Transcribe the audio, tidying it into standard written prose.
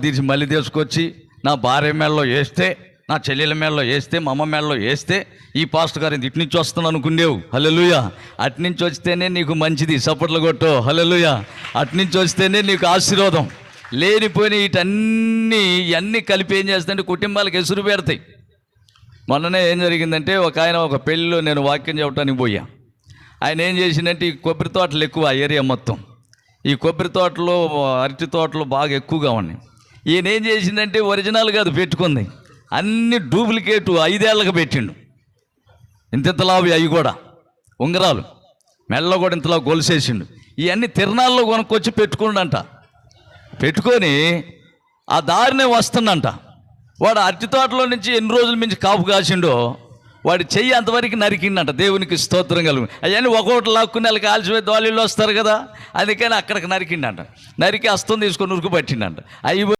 తీసి మళ్ళీ తీసుకొచ్చి నా భార్య మేడలో వేస్తే, నా చెల్లెల మేడలో వేస్తే, మా అమ్మ మేడలో వేస్తే, ఈ పాస్టర్ గారు ఇటు నుంచి వస్తున్నాను అనుకునేవు. హల్లెలూయా. అట్నుంచి వస్తేనే నీకు మంచిది, సపోర్ట్లు కొట్టు. హల్లెలూయా. అట్నుంచి వస్తేనే నీకు ఆశీర్వాదం. లేనిపోయిన ఇవన్నీ కలిపి ఏం చేస్తాయంటే కుటుంబాలకు ఎసురు పెడతాయి. మొన్ననే ఏం జరిగిందంటే, ఒక పెళ్ళిలో నేను వాక్యం చెప్పడానికి పోయా. ఆయన ఏం చేసిందంటే, ఈ కొబ్బరి తోటలు ఎక్కువ ఆ ఏరియా మొత్తం, ఈ కొబ్బరి తోటలు, అరటి తోటలు బాగా ఎక్కువగా ఉన్నాయి. ఈయన ఏం చేసిందంటే ఒరిజినల్ కాదు పెట్టుకుంది, అన్ని డూప్లికేటు 5 ఏళ్ళకి పెట్టిండు. ఇంతలావి అవి కూడా ఉంగరాలు, మెడలో కూడా ఇంతలా గొలుసేసిండు. ఇవన్నీ తిరణాల్లో కొనుక్కొచ్చి పెట్టుకుండంట. పెట్టుకొని ఆ దారినే వస్తుందంట. వాడు అరటి తోటలో నుంచి ఎన్ని రోజుల నుంచి కాపు కాసిండో వాడి చెయ్యి అంతవరకు నరికిండంట. దేవునికి స్తోత్రం కలుగు. అవన్నీ ఒక్కొక్కటి లాక్కుని వాళ్ళకి కాల్చిపోయి దోళీళ్ళు వస్తారు కదా, అందుకని అక్కడికి నరికిండంట. నరికి అస్తం తీసుకొని ఉరుకు పట్టిండంట. అవి